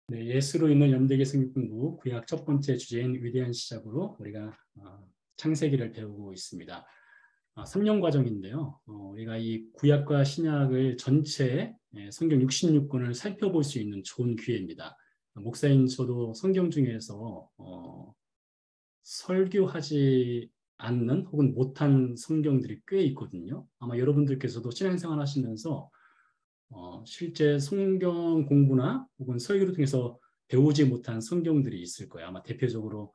네, 예수로 있는 연대기 성경공부 구약 첫 번째 주제인 위대한 시작으로 우리가 창세기를 배우고 있습니다. 3년 과정인데요. 우리가 이 구약과 신약을 전체 성경 66권을 살펴볼 수 있는 좋은 기회입니다. 목사인 저도 성경 중에서 설교하지 않는 혹은 못한 성경들이 꽤 있거든요. 아마 여러분들께서도 신앙생활 하시면서 실제 성경 공부나 혹은 설교를 통해서 배우지 못한 성경들이 있을 거예요. 아마 대표적으로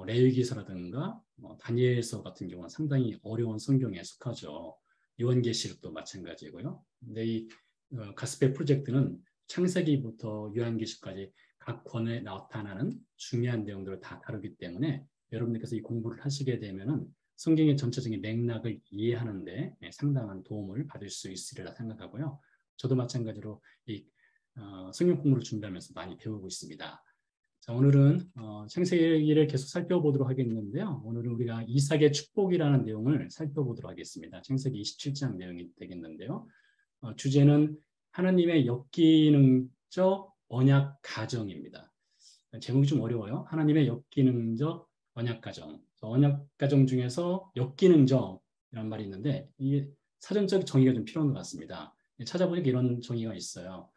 레위기서라든가 다니엘서 같은 경우는 상당히 어려운 성경에 속하죠. 요한계시록도 마찬가지고요. 근데 이 가스펠 프로젝트는 창세기부터 요한계시록까지 각 권에 나타나는 중요한 내용들을 다 다루기 때문에 여러분들께서 이 공부를 하시게 되면은 성경의 전체적인 맥락을 이해하는데 상당한 도움을 받을 수 있으리라 생각하고요. 저도 마찬가지로 이 성경 공부를 준비하면서 많이 배우고 있습니다. 자, 오늘은 창세기를 계속 살펴보도록 하겠는데요. 오늘은 우리가 이삭의 축복이라는 내용을 살펴보도록 하겠습니다. 창세기 27장 내용이 되겠는데요. 주제는 하나님의 역기능적 언약 가정입니다. 제목이 좀 어려워요. 하나님의 역기능적 언약 가정. 언약 가정 중에서 역기능적이라는 말이 있는데 이게 사전적 정의가 좀 필요한 것 같습니다. 찾아보니까 이런 정의가 있어요.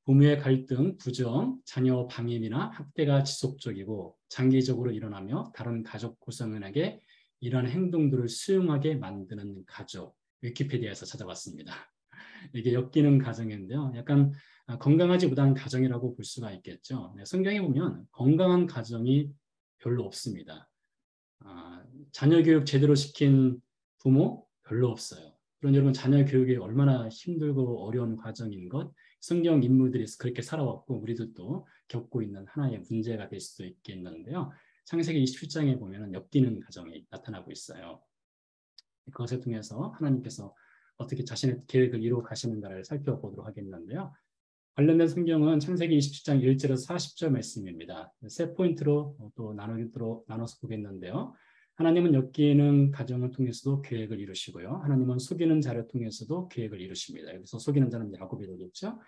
부모의 갈등, 부정, 자녀 방임이나 학대가 지속적이고 장기적으로 일어나며 다른 가족 구성원에게 이러한 행동들을 수용하게 만드는 가족. 위키피디아에서 찾아봤습니다. 이게 엮이는 가정인데요. 약간 건강하지 못한 가정이라고 볼 수가 있겠죠. 성경에 보면 건강한 가정이 별로 없습니다. 자녀 교육 제대로 시킨 부모 별로 없어요. 그런 여러분 자녀 교육이 얼마나 힘들고 어려운 과정인 것 성경 인물들이 그렇게 살아왔고 우리도 또 겪고 있는 하나의 문제가 될 수도 있겠는데요. 창세기 27장에 보면 엮이는 가정이 나타나고 있어요. 그것을 통해서 하나님께서 어떻게 자신의 계획을 이루어 가시는가를 살펴보도록 하겠는데요. 관련된 성경은 창세기 27장 1절에서 40절 말씀입니다. 세 포인트로 또 나눠서 보겠는데요. 하나님은 엮이는 가정을 통해서도 계획을 이루시고요. 하나님은 속이는 자를 통해서도 계획을 이루십니다. 여기서 속이는 자는 야곱이 되겠죠.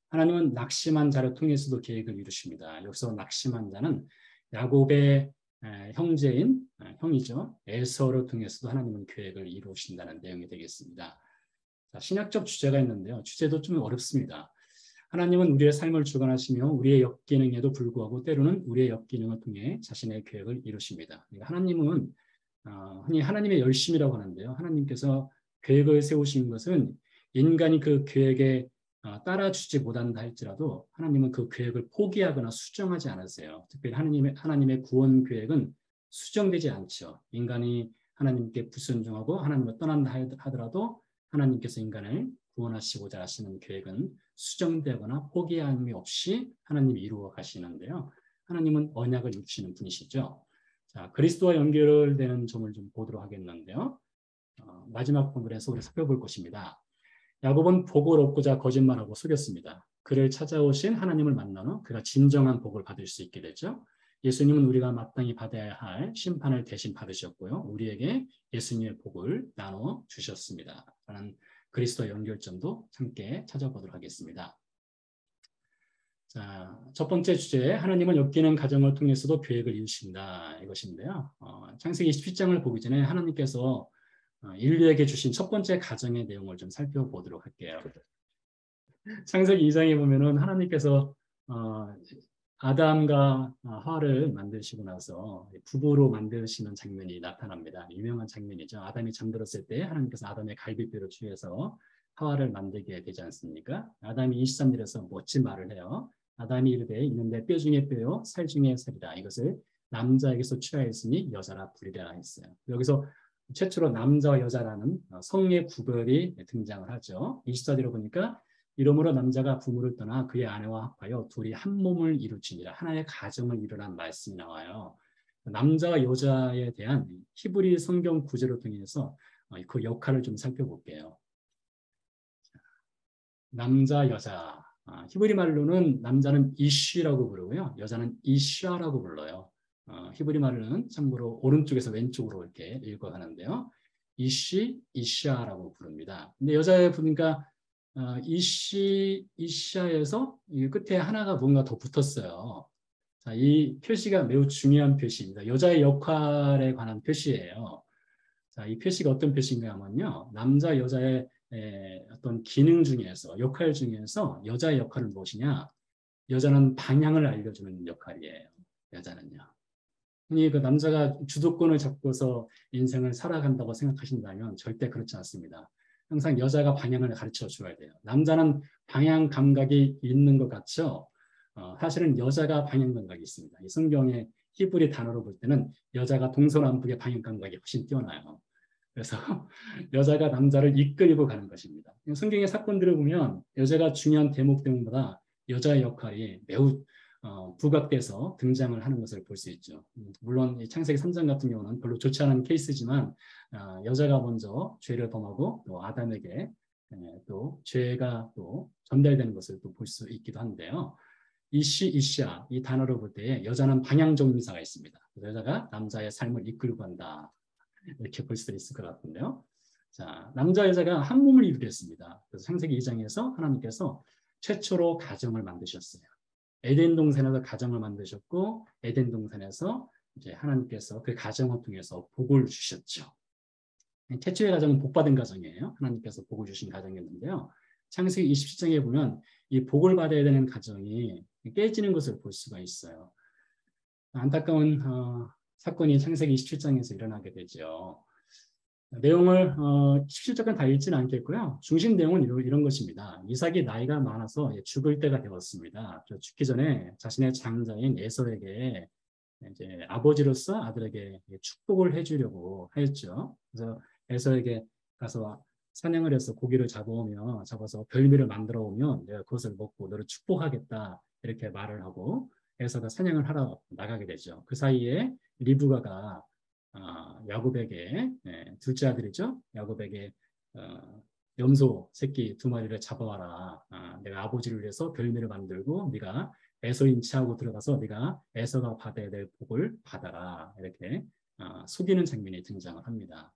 하나님은 낙심한 자를 통해서도 계획을 이루십니다. 여기서 낙심한 자는 야곱의 형제인 형이죠. 에서를 통해서도 하나님은 계획을 이루신다는 내용이 되겠습니다. 자, 신약적 주제가 있는데요. 주제도 좀 어렵습니다. 하나님은 우리의 삶을 주관하시며 우리의 역기능에도 불구하고 때로는 우리의 역기능을 통해 자신의 계획을 이루십니다. 그러니까 하나님은 흔히 하나님의 열심이라고 하는데요. 하나님께서 계획을 세우신 것은 인간이 그 계획에 따라주지 못한다 할지라도 하나님은 그 계획을 포기하거나 수정하지 않으세요. 특별히 하나님의 구원 계획은 수정되지 않죠. 인간이 하나님께 불순종하고 하나님을 떠난다 하더라도 하나님께서 인간을 구원하시고자 하시는 계획은 수정되거나 포기함이 없이 하나님이 이루어 가시는데요. 하나님은 언약을 이루시는 분이시죠. 자, 그리스도와 연결되는 점을 좀 보도록 하겠는데요. 마지막 본문에서 우리 살펴볼 것입니다. 야곱은 복을 얻고자 거짓말하고 속였습니다. 그를 찾아오신 하나님을 만난 후 그가 진정한 복을 받을 수 있게 되죠. 예수님은 우리가 마땅히 받아야 할 심판을 대신 받으셨고요. 우리에게 예수님의 복을 나눠 주셨습니다. 라는 그리스도의 연결점도 함께 찾아보도록 하겠습니다. 자, 첫 번째 주제, 하나님은 엮이는 가정을 통해서도 계획을 이루신다. 이것인데요. 창세기 27장을 보기 전에 하나님께서 인류에게 주신 첫 번째 가정의 내용을 좀 살펴보도록 할게요. 창세기 2장에 보면은 하나님께서 아담과 하와를 만드시고 나서 부부로 만드시는 장면이 나타납니다. 유명한 장면이죠. 아담이 잠들었을 때 하나님께서 아담의 갈비뼈를 취해서 하와를 만들게 되지 않습니까? 아담이 23절에서 멋진 말을 해요. 아담이 이르되 이는 내 뼈 중에 뼈요 살 중에 살이다. 이것을 남자에게서 취하였으니 여자라 부리라 했어요. 여기서 최초로 남자와 여자라는 성의 구별이 등장을 하죠. 24절에 보니까 이러므로 남자가 부모를 떠나 그의 아내와 합하여 둘이 한 몸을 이루지니라. 하나의 가정을 이루라는 말씀이 나와요. 남자와 여자에 대한 히브리 성경 구절을 통해서 그 역할을 좀 살펴볼게요. 남자, 여자. 히브리 말로는 남자는 이쉬라고 부르고요. 여자는 이샤라고 불러요. 히브리 말로는 참고로 오른쪽에서 왼쪽으로 이렇게 읽어가는데요. 이쉬, 이샤라고 부릅니다. 근데 여자에 보니까 이시아에서 이 끝에 하나가 뭔가 더 붙었어요. 자, 이 표시가 매우 중요한 표시입니다. 여자의 역할에 관한 표시예요. 자, 이 표시가 어떤 표시인가 하면요. 남자, 여자의 어떤 기능 중에서, 역할 중에서 여자의 역할은 무엇이냐? 여자는 방향을 알려주는 역할이에요. 여자는요. 흔히 그 남자가 주도권을 잡고서 인생을 살아간다고 생각하신다면 절대 그렇지 않습니다. 항상 여자가 방향을 가르쳐 줘야 돼요. 남자는 방향 감각이 있는 것 같죠? 사실은 여자가 방향 감각이 있습니다. 이 성경의 히브리 단어로 볼 때는 여자가 동서남북의 방향 감각이 훨씬 뛰어나요. 그래서 여자가 남자를 이끌고 가는 것입니다. 성경의 사건들을 보면 여자가 중요한 대목들보다 여자의 역할이 매우 부각돼서 등장을 하는 것을 볼 수 있죠. 물론 이 창세기 3장 같은 경우는 별로 좋지 않은 케이스지만 여자가 먼저 죄를 범하고 또 아담에게 또 죄가 또 전달되는 것을 또 볼 수 있기도 한데요. 이시아 이 단어를 볼 때 여자는 방향적 의미사가 있습니다. 여자가 남자의 삶을 이끌고 간다. 이렇게 볼 수도 있을 것 같은데요. 자, 남자 여자가 한 몸을 이루게 했습니다. 그래서 창세기 2장에서 하나님께서 최초로 가정을 만드셨어요. 에덴 동산에서 가정을 만드셨고 에덴 동산에서 이제 하나님께서 그 가정을 통해서 복을 주셨죠. 최초의 가정은 복받은 가정이에요. 하나님께서 복을 주신 가정이었는데요. 창세기 27장에 보면 이 복을 받아야 되는 가정이 깨지는 것을 볼 수가 있어요. 안타까운 사건이 창세기 27장에서 일어나게 되죠. 내용을 17장은 다 읽지는 않겠고요. 중심 내용은 이런 것입니다. 이삭이 나이가 많아서 죽을 때가 되었습니다. 죽기 전에 자신의 장자인 에서에게 이제 아버지로서 아들에게 축복을 해주려고 하였죠. 그래서 에서에게 가서 사냥을 해서 고기를 잡아서 별미를 만들어 오면 내가 그것을 먹고 너를 축복하겠다 이렇게 말을 하고 에서가 사냥을 하러 나가게 되죠. 그 사이에 리브가가 야곱에게 둘째 아들이죠. 야곱에게 염소 새끼 2마리를 잡아와라. 내가 아버지를 위해서 별미를 만들고 네가 에서 인치하고 들어가서 네가 에서가 받아야 될 복을 받아라. 이렇게 속이는 장면이 등장을 합니다.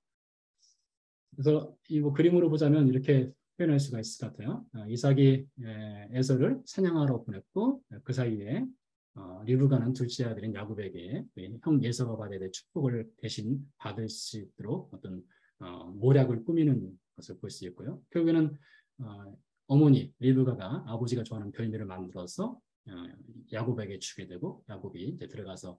그래서 이 그림으로 보자면 이렇게 표현할 수가 있을 것 같아요. 이삭이 에서를 사냥하러 보냈고 그 사이에 리브가는 둘째 아들인 야곱에게 형 예서가 받아야 될 축복을 대신 받을 수 있도록 어떤 모략을 꾸미는 것을 볼 수 있고요. 결국에는 어머니 리브가가 아버지가 좋아하는 별미를 만들어서 야곱에게 주게 되고 야곱이 이제 들어가서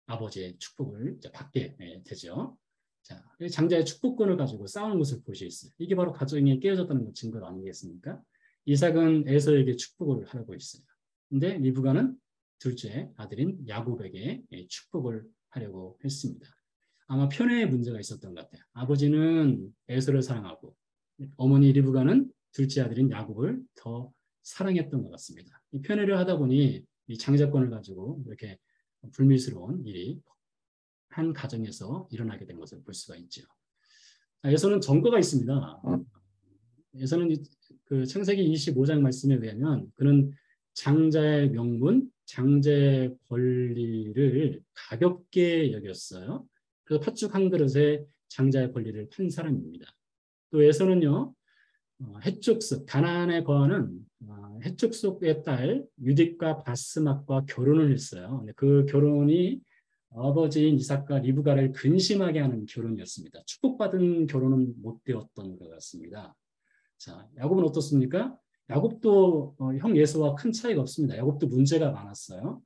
아버지의 축복을 이제 받게 되죠. 자, 장자의 축복권을 가지고 싸우는 것을 볼 수 있어요. 이게 바로 가정이 깨어졌다는 증거 아니겠습니까? 이삭은 에서에게 축복을 하려고 했어요. 근데 리브가는 둘째 아들인 야곱에게 축복을 하려고 했습니다. 아마 편애의 문제가 있었던 것 같아요. 아버지는 에서를 사랑하고 어머니 리브가는 둘째 아들인 야곱을 더 사랑했던 것 같습니다. 이 편애를 하다 보니 이 장자권을 가지고 이렇게 불미스러운 일이 한 가정에서 일어나게 된 것을 볼 수가 있죠. 에서는 전과가 있습니다. 에서는 그 창세기 25장 말씀에 의하면 그는 장자의 명분, 장자의 권리를 가볍게 여겼어요. 그래서 팥죽 한 그릇에 장자의 권리를 판 사람입니다. 또 에서는요, 해족속, 가나안에 거하는 해족속의 딸 유딕과 바스맛과 결혼을 했어요. 근데 그 결혼이 아버지인 이삭과 리브가를 근심하게 하는 결혼이었습니다. 축복받은 결혼은 못 되었던 것 같습니다. 자, 야곱은 어떻습니까? 야곱도 형 예수와 큰 차이가 없습니다. 야곱도 문제가 많았어요.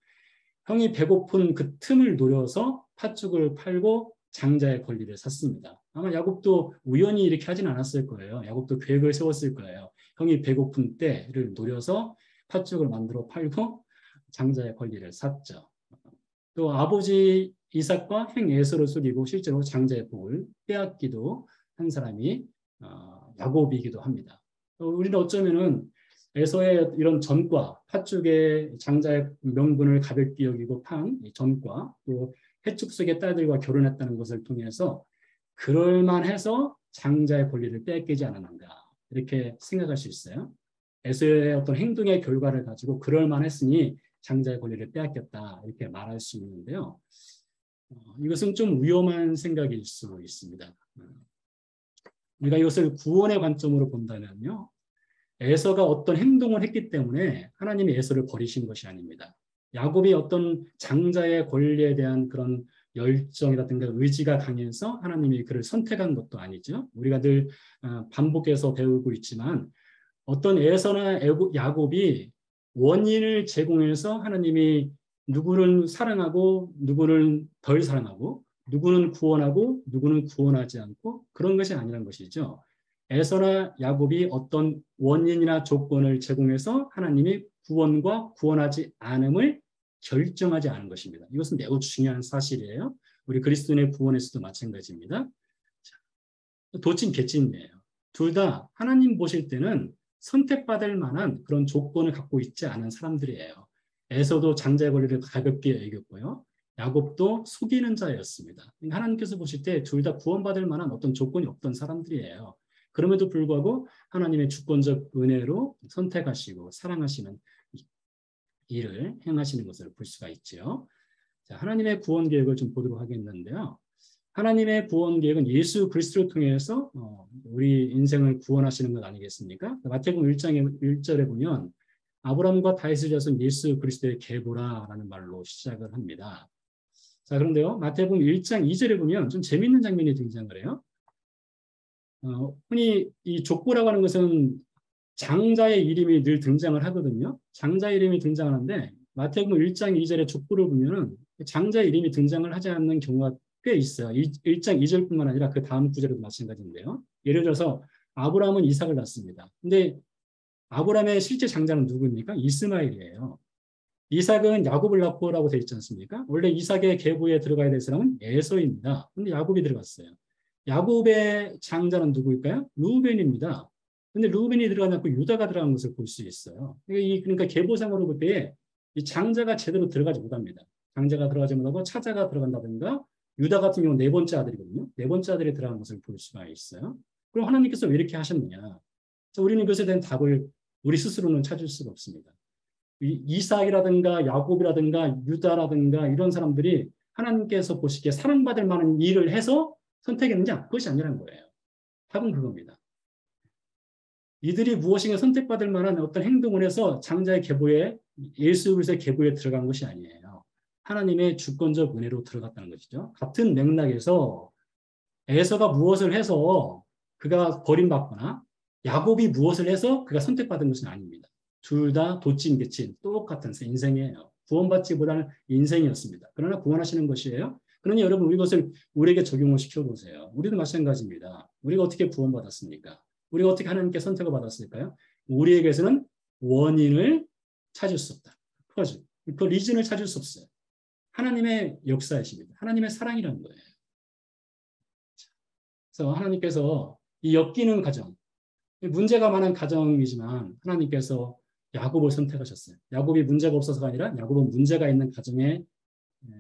형이 배고픈 그 틈을 노려서 팥죽을 팔고 장자의 권리를 샀습니다. 아마 야곱도 우연히 이렇게 하진 않았을 거예요. 야곱도 계획을 세웠을 거예요. 형이 배고픈 때를 노려서 팥죽을 만들어 팔고 장자의 권리를 샀죠. 또 아버지 이삭과 형 에서를 속이고 실제로 장자의 복을 빼앗기도 한 사람이 야곱이기도 합니다. 우리는 어쩌면은 에서의 이런 전과, 팥죽의 장자의 명분을 가볍게 여기고 판 전과, 또 해축 속의 딸들과 결혼했다는 것을 통해서 그럴만해서 장자의 권리를 빼앗기지 않았는가 이렇게 생각할 수 있어요. 에서의 어떤 행동의 결과를 가지고 그럴만했으니 장자의 권리를 빼앗겼다 이렇게 말할 수 있는데요. 이것은 좀 위험한 생각일 수 있습니다. 우리가 이것을 구원의 관점으로 본다면요. 에서가 어떤 행동을 했기 때문에 하나님이 에서를 버리신 것이 아닙니다. 야곱이 어떤 장자의 권리에 대한 그런 열정이라든가 의지가 강해서 하나님이 그를 선택한 것도 아니죠. 우리가 늘 반복해서 배우고 있지만 어떤 에서나 야곱이 원인을 제공해서 하나님이 누구를 사랑하고 누구를 덜 사랑하고 누구는 구원하고 누구는 구원하지 않고 그런 것이 아니란 것이죠. 에서나 야곱이 어떤 원인이나 조건을 제공해서 하나님이 구원과 구원하지 않음을 결정하지 않은 것입니다. 이것은 매우 중요한 사실이에요. 우리 그리스도인의 구원에서도 마찬가지입니다. 도찐 개찐이에요. 둘 다 하나님 보실 때는 선택받을 만한 그런 조건을 갖고 있지 않은 사람들이에요. 에서도 장자의 권리를 가볍게 여겼고요. 야곱도 속이는 자였습니다. 하나님께서 보실 때 둘 다 구원받을 만한 어떤 조건이 없던 사람들이에요. 그럼에도 불구하고 하나님의 주권적 은혜로 선택하시고 사랑하시는 일을 행하시는 것을 볼 수가 있죠. 자, 하나님의 구원 계획을 좀 보도록 하겠는데요. 하나님의 구원 계획은 예수 그리스도를 통해서 우리 인생을 구원하시는 것 아니겠습니까? 마태복음 1장 1절에 보면 아브라함과 다윗을 자손 예수 그리스도의 계보라라는 말로 시작을 합니다. 자, 그런데요. 마태복음 1장 2절에 보면 좀 재미있는 장면이 등장을 해요. 흔히 이 족보라고 하는 것은 장자의 이름이 늘 등장을 하거든요. 장자의 이름이 등장하는데 마태복음 1장 2절의 족보를 보면은 장자의 이름이 등장을 하지 않는 경우가 꽤 있어요. 1장 2절뿐만 아니라 그 다음 구절에도 마찬가지인데요. 예를 들어서 아브라함은 이삭을 낳습니다. 근데 아브라함의 실제 장자는 누구입니까? 이스마엘이에요. 이삭은 야곱을 낳고라고 되어 있지 않습니까? 원래 이삭의 계보에 들어가야 될 사람은 에서입니다. 근데 야곱이 들어갔어요. 야곱의 장자는 누구일까요? 루벤입니다. 근데 루벤이 들어가지 않고 유다가 들어간 것을 볼 수 있어요. 그러니까 계보상으로 볼 때 이 장자가 제대로 들어가지 못합니다. 장자가 들어가지 못하고 차자가 들어간다든가 유다 같은 경우는 네 번째 아들이거든요. 네 번째 아들이 들어간 것을 볼 수가 있어요. 그럼 하나님께서 왜 이렇게 하셨느냐? 우리는 그것에 대한 답을 우리 스스로는 찾을 수가 없습니다. 이삭이라든가 야곱이라든가 유다라든가 이런 사람들이 하나님께서 보시기에 사랑받을 만한 일을 해서 선택했느냐? 그것이 아니라는 거예요. 답은 그겁니다. 이들이 무엇인가 선택받을 만한 어떤 행동을 해서 장자의 계보에 예수 그리스도의 계보에 들어간 것이 아니에요. 하나님의 주권적 은혜로 들어갔다는 것이죠. 같은 맥락에서 에서가 무엇을 해서 그가 버림받거나 야곱이 무엇을 해서 그가 선택받은 것은 아닙니다. 둘 다 도찐개찐 똑같은 인생이에요. 구원받지보다는 인생이었습니다. 그러나 구원하시는 것이에요. 그러니 여러분 이것을 우리에게 적용을 시켜보세요. 우리도 마찬가지입니다. 우리가 어떻게 구원받았습니까? 우리가 어떻게 하나님께 선택을 받았을까요? 우리에게서는 원인을 찾을 수 없다. 그 리즌을 찾을 수 없어요. 하나님의 역사이십니다. 하나님의 사랑이라는 거예요. 그래서 하나님께서 이 엮이는 가정, 문제가 많은 가정이지만 하나님께서 야곱을 선택하셨어요. 야곱이 문제가 없어서가 아니라 야곱은 문제가 있는 가정에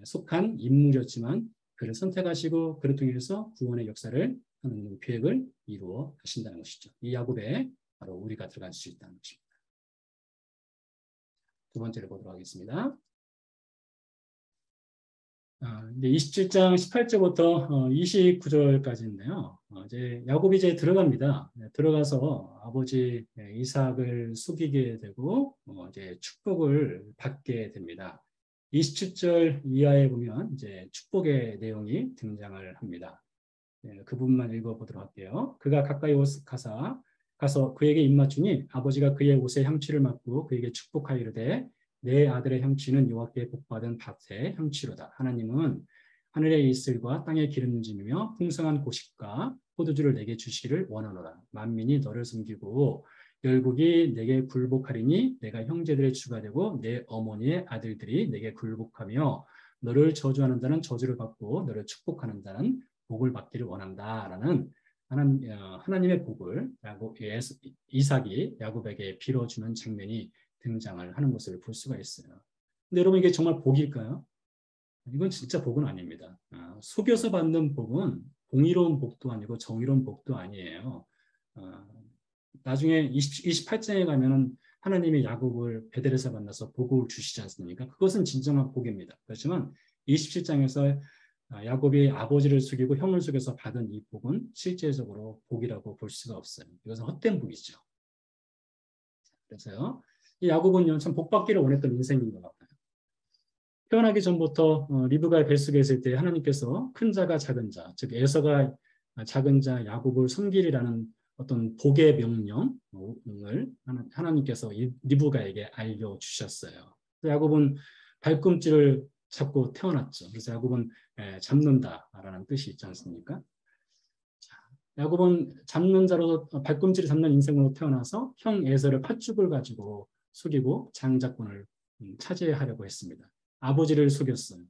속한 인물이었지만 그를 선택하시고 그를 통해서 구원의 역사를 하는 계획을 이루어 가신다는 것이죠. 이 야곱에 바로 우리가 들어갈 수 있다는 것입니다. 두 번째를 보도록 하겠습니다. 이제 27장 18절부터 29절까지인데요. 이제 야곱이 이제 들어갑니다. 들어가서 아버지 이삭을 속이게 되고 이제 축복을 받게 됩니다. 27절 이하에 보면 이제 축복의 내용이 등장을 합니다. 그 부분만 읽어보도록 할게요. 그가 가까이 가서 그에게 입맞추니 아버지가 그의 옷에 향취를 맡고 그에게 축복하이르되 내 아들의 향취는 여호와께 복받은 밭의 향취로다. 하나님은 하늘의 이슬과 땅의 기름짐이며 풍성한 고식과 포도주를 내게 주시기를 원하노라. 만민이 너를 섬기고 열국이 내게 굴복하리니 내가 형제들의 주가 되고 내 어머니의 아들들이 내게 굴복하며 너를 저주하는 자는 저주를 받고 너를 축복하는 자는 복을 받기를 원한다라는 하나님의 복을 이삭이 야곱에게 빌어주는 장면이 등장을 하는 것을 볼 수가 있어요. 근데 여러분 이게 정말 복일까요? 이건 진짜 복은 아닙니다. 속여서 받는 복은 공의로운 복도 아니고 정의로운 복도 아니에요. 나중에 28장에 가면은 하나님이 야곱을 베델에서 만나서 복을 주시지 않습니까? 그것은 진정한 복입니다. 그렇지만 27장에서 야곱이 아버지를 속이고 형을 속여서 받은 이 복은 실제적으로 복이라고 볼 수가 없어요. 이것은 헛된 복이죠. 그래서요, 이 야곱은요, 참 복받기를 원했던 인생인 것 같아요. 태어나기 전부터 리브가의 뱃속에 있을 때 하나님께서 큰 자가 작은 자, 즉 에서가 작은 자 야곱을 섬기리라는 어떤 복의 명령을 하나님께서 리브가에게 알려주셨어요. 야곱은 발꿈치를 잡고 태어났죠. 그래서 야곱은 잡는다라는 뜻이 있지 않습니까? 야곱은 잡는 자로 발꿈치를 잡는 인생으로 태어나서 형 에서를 팥죽을 가지고 속이고 장자권을 차지하려고 했습니다. 아버지를 속였어요.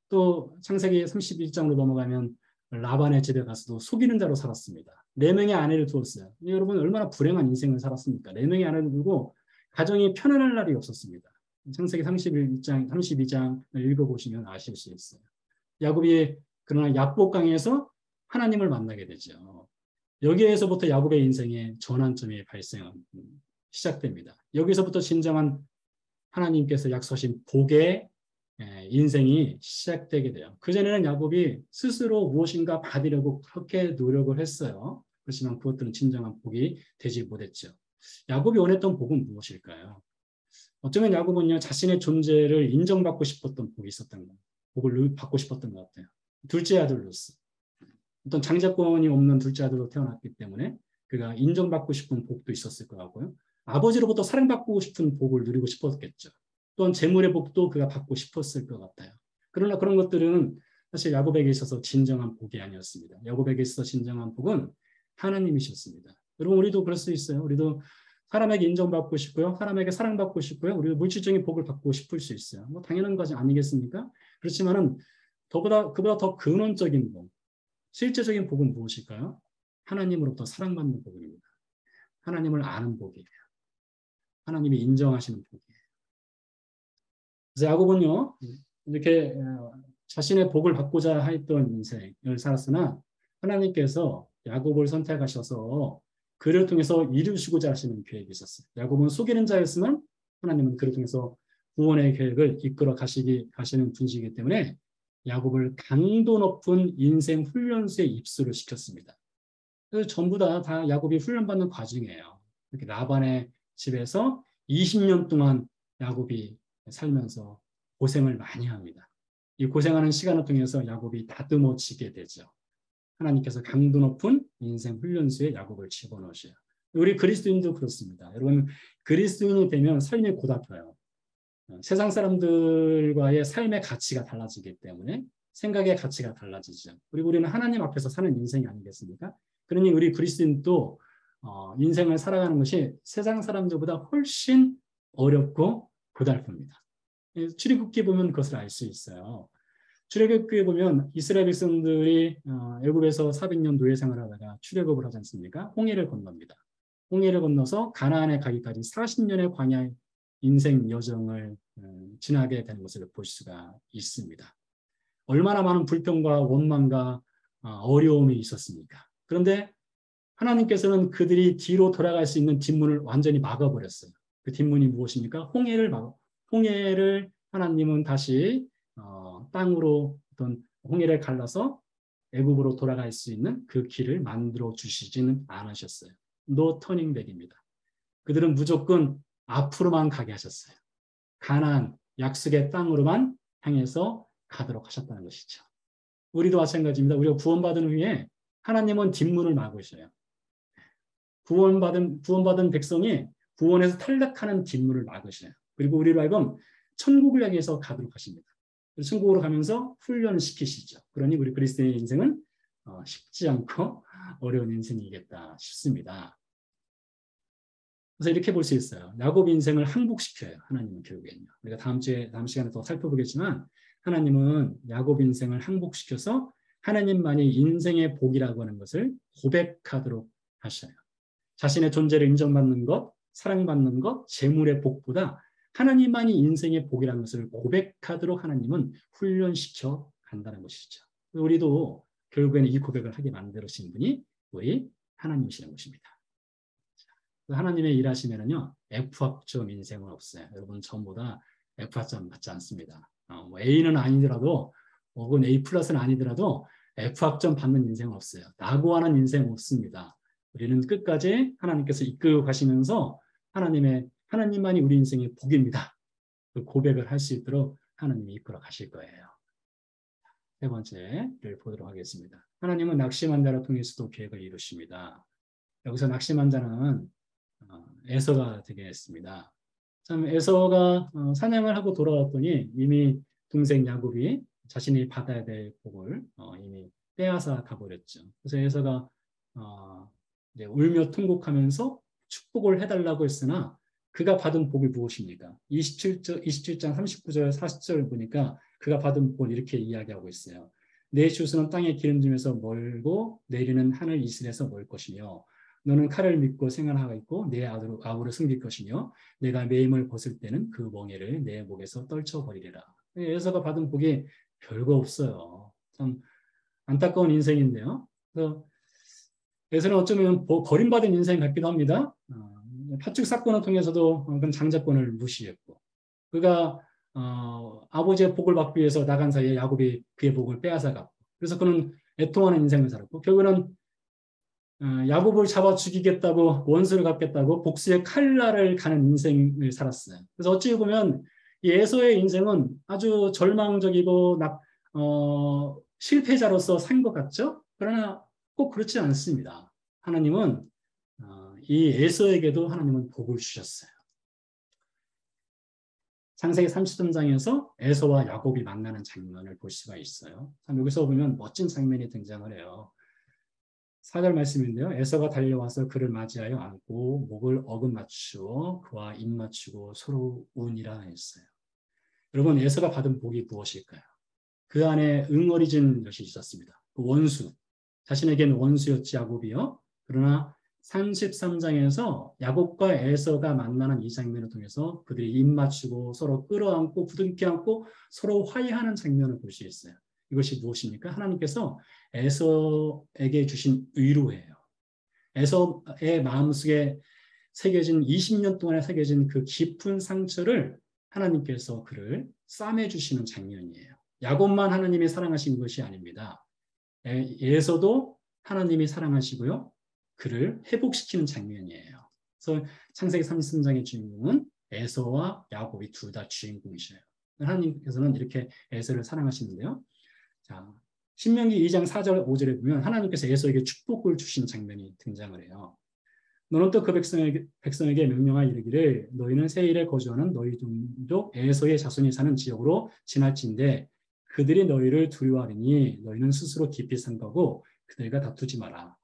또 창세기 31장으로 넘어가면 라반의 집에 가서도 속이는 자로 살았습니다. 4명의 아내를 두었어요. 여러분 얼마나 불행한 인생을 살았습니까? 4명의 아내를 두고 가정이 편안할 날이 없었습니다. 창세기 32장을 읽어보시면 아실 수 있어요. 야곱이 그러나 야복강에서 하나님을 만나게 되죠. 여기에서부터 야곱의 인생의 전환점이 시작됩니다. 여기서부터 진정한 하나님께서 약속하신 복의 인생이 시작되게 돼요. 그전에는 야곱이 스스로 무엇인가 받으려고 그렇게 노력을 했어요. 그렇지만 그것들은 진정한 복이 되지 못했죠. 야곱이 원했던 복은 무엇일까요? 어쩌면 야곱은요, 자신의 존재를 인정받고 싶었던 복이 있었던 거예요. 복을 받고 싶었던 것 같아요. 둘째 아들로서. 어떤 장자권이 없는 둘째 아들로 태어났기 때문에 그가 인정받고 싶은 복도 있었을 것 같고요. 아버지로부터 사랑받고 싶은 복을 누리고 싶었겠죠. 또한 재물의 복도 그가 받고 싶었을 것 같아요. 그러나 그런 것들은 사실 야곱에게 있어서 진정한 복이 아니었습니다. 야곱에게 있어서 진정한 복은 하나님이셨습니다. 여러분 우리도 그럴 수 있어요. 우리도 사람에게 인정받고 싶고요. 사람에게 사랑받고 싶고요. 우리도 물질적인 복을 받고 싶을 수 있어요. 뭐 당연한 것이 아니겠습니까? 그렇지만은 그보다 더 근원적인 복, 실제적인 복은 무엇일까요? 하나님으로부터 사랑받는 복입니다. 하나님을 아는 복이에요. 하나님이 인정하시는 복이에요. 그래서 야곱은요, 이렇게 자신의 복을 받고자 했던 인생을 살았으나 하나님께서 야곱을 선택하셔서 그를 통해서 이루시고자 하시는 계획이 있었어요. 야곱은 속이는 자였으면 하나님은 그를 통해서 구원의 계획을 이끌어 가시는 분이시기 때문에 야곱을 강도 높은 인생 훈련소에 입수를 시켰습니다. 그래서 전부 다 야곱이 훈련받는 과정이에요. 이렇게 라반의 집에서 20년 동안 야곱이 살면서 고생을 많이 합니다. 이 고생하는 시간을 통해서 야곱이 다듬어지게 되죠. 하나님께서 강도 높은 인생 훈련소에 야곱을 집어넣으셔요. 우리 그리스도인도 그렇습니다. 여러분 그리스도인이 되면 삶이 고달파요. 세상 사람들과의 삶의 가치가 달라지기 때문에 생각의 가치가 달라지죠. 그리고 우리는 하나님 앞에서 사는 인생이 아니겠습니까? 그러니 우리 그리스도인도 인생을 살아가는 것이 세상 사람들보다 훨씬 어렵고 고달픕니다. 출애굽기에 보면 그것을 알 수 있어요. 출애굽기에 보면 이스라엘 백성들이 애굽에서 400년 노예 생활을 하다가 출애굽을 하지 않습니까? 홍해를 건넙니다. 홍해를 건너서 가나안에 가기까지 40년의 광야 인생 여정을 지나게 되는 것을 볼 수가 있습니다. 얼마나 많은 불평과 원망과 어려움이 있었습니까? 그런데 하나님께서는 그들이 뒤로 돌아갈 수 있는 뒷문을 완전히 막아버렸어요. 그 뒷문이 무엇입니까? 홍해를 하나님은 다시 땅으로 어떤 홍해를 갈라서 애굽으로 돌아갈 수 있는 그 길을 만들어 주시지는 않으셨어요. No turning back입니다. 그들은 무조건 앞으로만 가게 하셨어요. 가나안 약속의 땅으로만 향해서 가도록 하셨다는 것이죠. 우리도 마찬가지입니다. 우리가 구원받은 후에 하나님은 뒷문을 막으셔요. 구원받은 백성이 구원에서 탈락하는 뒷문을 막으셔요. 그리고 우리로 하여금 천국을 향해서 가도록 하십니다. 천국으로 가면서 훈련시키시죠. 그러니 우리 그리스도의 인생은 쉽지 않고 어려운 인생이겠다 싶습니다. 그래서 이렇게 볼 수 있어요. 야곱 인생을 항복시켜요. 하나님은 결국엔요. 우리가 다음 시간에 더 살펴보겠지만 하나님은 야곱 인생을 항복시켜서 하나님만이 인생의 복이라고 하는 것을 고백하도록 하셔요. 자신의 존재를 인정받는 것, 사랑받는 것, 재물의 복보다 하나님만이 인생의 복이라는 것을 고백하도록 하나님은 훈련시켜 간다는 것이죠. 우리도 결국에는 이 고백을 하게 만들어주신 분이 우리 하나님이시는 것입니다. 하나님의 일하시면은요, F학점 인생은 없어요. 여러분 전부 다 F학점 받지 않습니다. 뭐 A는 아니더라도 혹은 A 플러스는 아니더라도 F학점 받는 인생은 없어요. 라고 하는 인생 없습니다. 우리는 끝까지 하나님께서 이끌어 가시면서 하나님의 하나님만이 우리 인생의 복입니다. 그 고백을 할 수 있도록 하나님이 이끌어 가실 거예요. 세 번째를 보도록 하겠습니다. 하나님은 낙심한 자를 통해서도 계획을 이루십니다. 여기서 낙심한 자는 에서가 되겠습니다. 참 에서가 사냥을 하고 돌아왔더니 이미 동생 야곱이 자신이 받아야 될 복을 이미 빼앗아 가버렸죠. 그래서 에서가 이제 울며 통곡하면서 축복을 해달라고 했으나 그가 받은 복이 무엇입니까? 27장 39절 40절을 보니까 그가 받은 복을 이렇게 이야기하고 있어요. 내 주소는 땅의 기름짐에서 멀고 내리는 하늘 이슬에서 멀 것이며 너는 칼을 믿고 생활하고 있고 내 아우를 숨길 것이며 내가 내 힘을 벗을 때는 그 멍에를 내 목에서 떨쳐버리리라. 에서가 받은 복이 별거 없어요. 참 안타까운 인생인데요. 그래서 에서는 어쩌면 버림받은 인생 같기도 합니다. 파축 사건을 통해서도 그런 장자권을 무시했고 그가 아버지의 복을 받기 위해서 나간 사이에 야곱이 그의 복을 빼앗아갔고 그래서 그는 애통하는 인생을 살았고 결국은 야곱을 잡아 죽이겠다고 원수를 갚겠다고 복수의 칼날을 가는 인생을 살았어요. 그래서 어찌 보면 이 에서의 인생은 아주 절망적이고 실패자로서 산 것 같죠? 그러나 꼭 그렇지 않습니다. 하나님은 이 에서에게도 하나님은 복을 주셨어요. 창세기 33장에서 에서와 야곱이 만나는 장면을 볼 수가 있어요. 여기서 보면 멋진 장면이 등장을 해요. 4절 말씀인데요. 에서가 달려와서 그를 맞이하여 안고 목을 어긋맞추어 그와 입 맞추고 서로 우니라 했어요. 여러분 에서가 받은 복이 무엇일까요? 그 안에 응어리진 것이 있었습니다. 그 원수, 자신에게는 원수였지 야곱이요. 그러나 33장에서 야곱과 에서가 만나는 이 장면을 통해서 그들이 입 맞추고 서로 끌어안고 부둥켜 안고 서로 화해하는 장면을 볼 수 있어요. 이것이 무엇입니까? 하나님께서 에서에게 주신 의로예요. 에서의 마음속에 새겨진 20년 동안에 새겨진 그 깊은 상처를 하나님께서 그를 싸매주시는 장면이에요. 야곱만 하나님이 사랑하신 것이 아닙니다. 에서도 하나님이 사랑하시고요. 그를 회복시키는 장면이에요. 그래서 창세기 33장의 주인공은 에서와 야곱이 둘 다 주인공이셔요. 하나님께서는 이렇게 에서를 사랑하시는데요. 자, 신명기 2장 4절 5절에 보면 하나님께서 에서에게 축복을 주신 장면이 등장을 해요. 너는 또 그 백성에게 명령하여 이르기를 너희는 세일에 거주하는 너희 동족 에서의 자손이 사는 지역으로 지날진대 그들이 너희를 두려워하리니 너희는 스스로 깊이 삼가고 그들과 다투지 마라.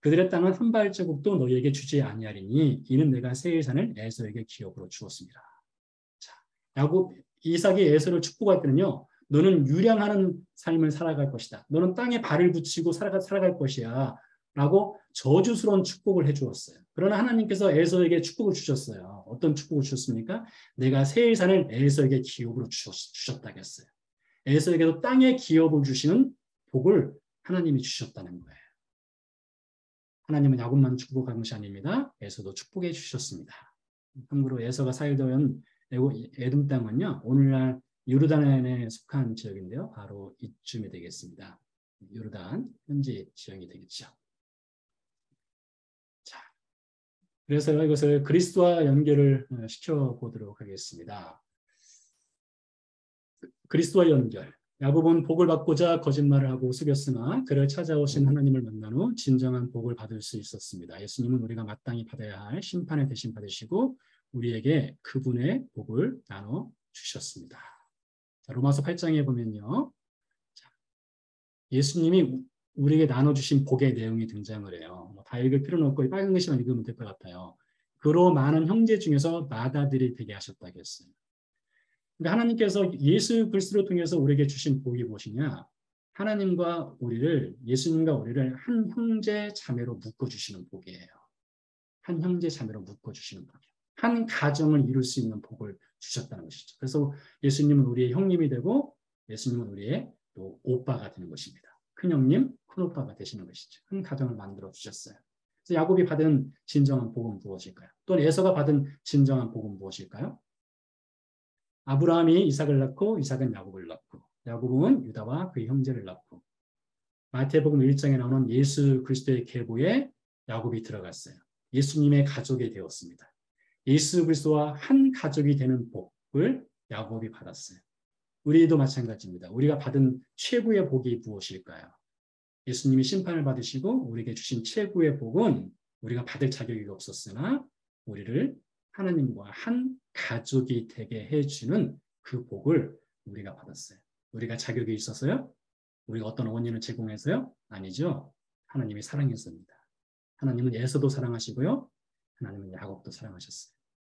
그들의 땅은 한 발자국도 너희에게 주지 아니하리니 이는 내가 세일산을 에서에게 기업으로 주었습니다. 자, 이삭이 에서를 축복할 때는요. 너는 유량하는 삶을 살아갈 것이다. 너는 땅에 발을 붙이고 살아갈 것이야. 라고 저주스러운 축복을 해주었어요. 그러나 하나님께서 에서에게 축복을 주셨어요. 어떤 축복을 주셨습니까? 내가 세일산을 에서에게 기업으로 주셨다고 했어요. 에서에게도 땅에 기업을 주시는 복을 하나님이 주셨다는 거예요. 하나님은 야곱만 축복한 것이 아닙니다. 에서도 축복해 주셨습니다. 참고로 에서가 살던 에돔 땅은요. 오늘날 요르단에 속한 지역인데요. 바로 이쯤이 되겠습니다. 요르단 현지 지역이 되겠죠. 자, 그래서 이것을 그리스도와 연결을 시켜보도록 하겠습니다. 그리스도와 연결. 야곱은 복을 받고자 거짓말을 하고 속였으나 그를 찾아오신 하나님을 만난 후 진정한 복을 받을 수 있었습니다. 예수님은 우리가 마땅히 받아야 할 심판의 대신 받으시고 우리에게 그분의 복을 나눠 주셨습니다. 자, 로마서 8장에 보면요. 자, 예수님이 우리에게 나눠주신 복의 내용이 등장을 해요. 다 읽을 필요는 없고 빨간 글씨만 읽으면 될 것 같아요. 그로 많은 형제 중에서 마다들이 되게 하셨다고 했어요. 그러니까 하나님께서 예수 그리스도를 통해서 우리에게 주신 복이 무엇이냐? 하나님과 우리를 예수님과 우리를 한 형제 자매로 묶어주시는 복이에요. 한 형제 자매로 묶어주시는 복이에요. 한 가정을 이룰 수 있는 복을 주셨다는 것이죠. 그래서 예수님은 우리의 형님이 되고 예수님은 우리의 또 오빠가 되는 것입니다. 큰 형님, 큰 오빠가 되시는 것이죠. 한 가정을 만들어 주셨어요. 그래서 야곱이 받은 진정한 복은 무엇일까요? 또는 에서가 받은 진정한 복은 무엇일까요? 아브라함이 이삭을 낳고 이삭은 야곱을 낳고 야곱은 유다와 그의 형제를 낳고 마태복음 1장에 나오는 예수 그리스도의 계보에 야곱이 들어갔어요. 예수님의 가족이 되었습니다. 예수 그리스도와 한 가족이 되는 복을 야곱이 받았어요. 우리도 마찬가지입니다. 우리가 받은 최고의 복이 무엇일까요? 예수님이 심판을 받으시고 우리에게 주신 최고의 복은 우리가 받을 자격이 없었으나 우리를 하나님과 한 가족이 되게 해주는 그 복을 우리가 받았어요. 우리가 자격이 있어서요? 우리가 어떤 원인을 제공해서요? 아니죠. 하나님이 사랑해서입니다. 하나님은 에서도 사랑하시고요. 하나님은 야곱도 사랑하셨어요.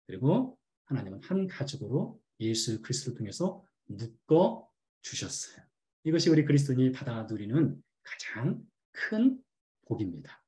그리고 하나님은 한 가족으로 예수 그리스도를 통해서 묶어 주셨어요. 이것이 우리 그리스도인이 받아 누리는 가장 큰 복입니다.